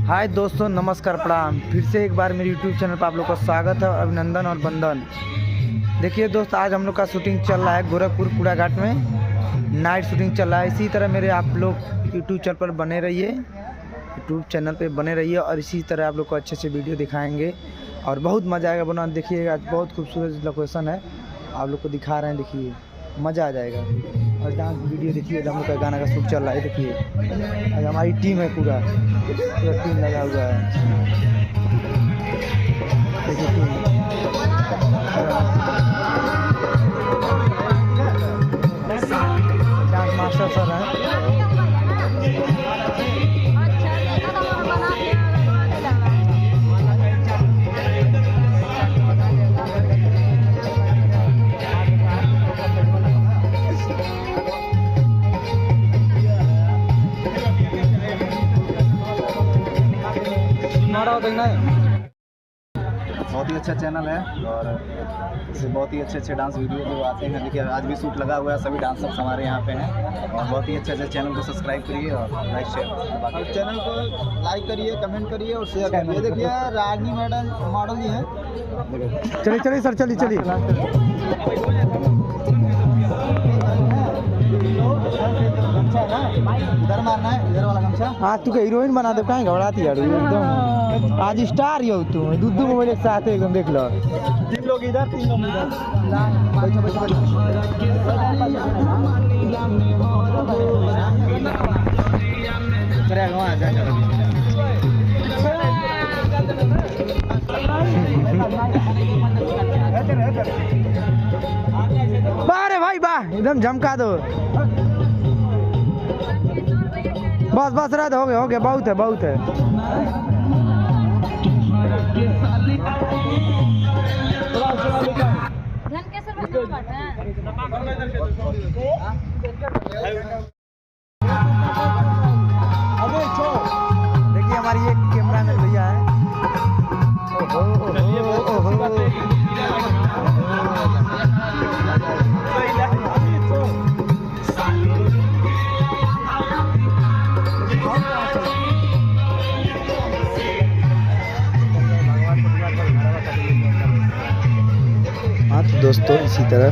हाय दोस्तों, नमस्कार, प्रणाम। फिर से एक बार मेरे YouTube चैनल पर आप लोग का स्वागत है, अभिनंदन और वंदन। देखिए दोस्त, आज हम लोग का शूटिंग चल रहा है गोरखपुर कूड़ा घाट में। नाइट शूटिंग चल रहा है। इसी तरह मेरे आप लोग YouTube चैनल पर बने रहिए, यूट्यूब चैनल पे बने रहिए और इसी तरह आप लोग को अच्छे वीडियो दिखाएंगे और बहुत मज़ा आएगा बना। देखिए आज बहुत खूबसूरत लोकेशन है, आप लोग को दिखा रहे हैं। देखिए मज़ा आ जाएगा। और डांस वीडियो देखिए, हम लोग का गाना का शूट चल रहा है। देखिए आज हमारी टीम है, पूरा टीम लगा हुआ है। देखिए टीम डांस मास्टर सर हैं। बहुत ही अच्छा चैनल है और इससे बहुत ही अच्छे डांस वीडियो जो आते हैं। देखिए आज भी शूट लगा हुआ है, सभी डांसर्स हमारे यहाँ पे हैं और बहुत ही अच्छे चैनल को सब्सक्राइब करिए और लाइक शेयर चैनल को लाइक करिए, कमेंट करिए और शेयर करिए। देखिए रागिनी मैडम मॉडल जी हैं। चलिए सर, चलिए इधर मारना है, इधर वाला गमछा। हाँ, तू हीरोइन बना दे, कहीं घबराती यार एकदम। आज स्टार ही हो तू। दू मोबाइल एक साथ एकदम देख लो। 3 लोग इधर, 3 लोग इधर। बैठो। बारे भाई वाह, एकदम झमका दो। बस रह दो, हो गया बहुत है। देखिए हमारी ये कैमरा मैन भैया है। हाँ तो दोस्तों, इसी तरह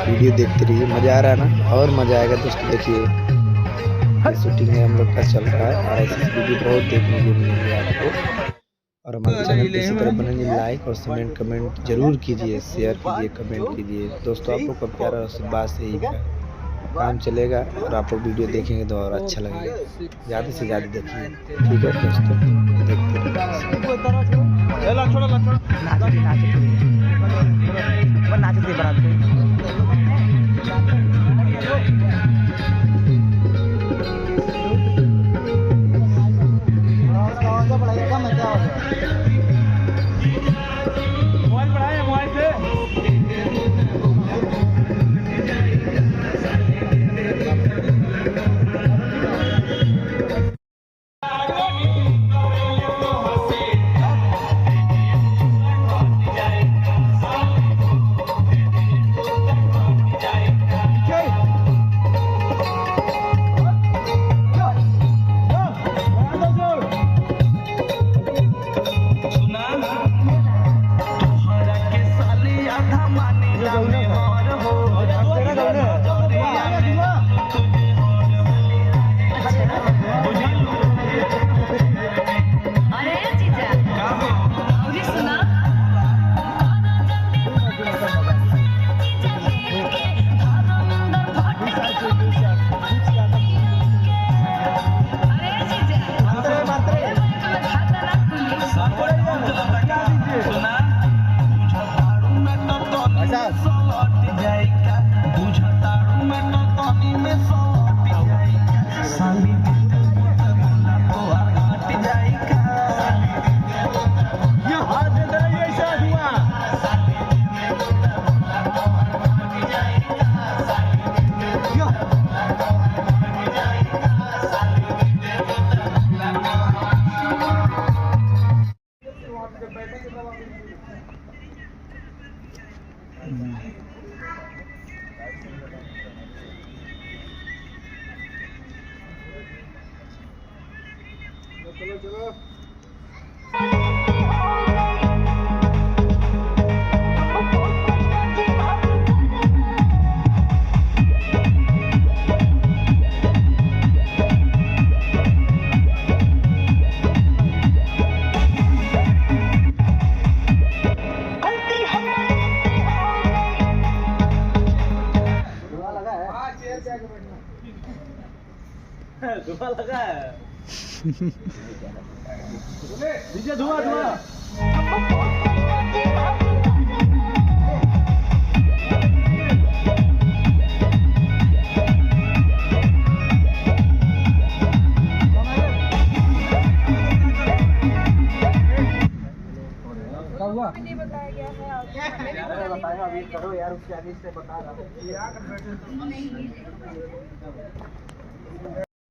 वीडियो देखते रहिए, मज़ा आ रहा है ना, और मज़ा आएगा दोस्तों। देखिए शूटिंग में हम लोग का चल रहा है और ऐसी वीडियो बहुत देखने को मिलेंगे आपको। और हमारे चैनल पर इसी तरह बनेंगे। लाइक और कमेंट जरूर कीजिए, शेयर कीजिए, कमेंट कीजिए दोस्तों। आप लोग का प्यार और आशीर्वाद से ही काम चलेगा और आप लोग वीडियो देखेंगे तो और अच्छा लगेगा। ज़्यादा से ज़्यादा देखिए, ठीक है दोस्तों। चलो धुआं लगा है नीचे धुआं धुआं नहीं बताया गया है और बताया अभी करो यार उसके आगे से बता रहा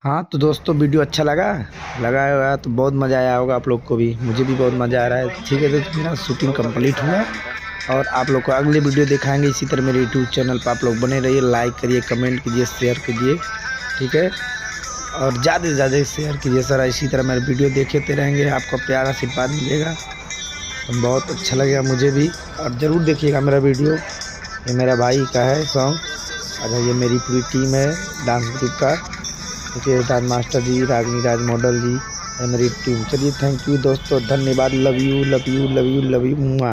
हाँ तो दोस्तों वीडियो अच्छा लगा होगा तो बहुत मज़ा आया होगा आप लोग को भी, मुझे भी बहुत मज़ा आ रहा है। ठीक है तो मेरा शूटिंग कंप्लीट हुआ और आप लोग को अगले वीडियो दिखाएंगे। इसी तरह मेरे यूट्यूब चैनल पर आप लोग बने रहिए, लाइक करिए, कमेंट कीजिए, शेयर कीजिए। ठीक है और ज़्यादा से ज़्यादा शेयर कीजिए सर। इसी तरह मेरे वीडियो देखते रहेंगे, आपका प्यार आशीर्वाद मिलेगा तो बहुत अच्छा लगेगा मुझे भी। और ज़रूर देखिएगा मेरा वीडियो, ये मेरा भाई का है सॉन्ग। अच्छा ये मेरी पूरी टीम है डांस ग्रुप का, देखिए डांस मास्टर जी, रागनी राज मॉडल जी, मेरी टीम। चलिए थैंक यू दोस्तों, धन्यवाद, love you love you love you love you.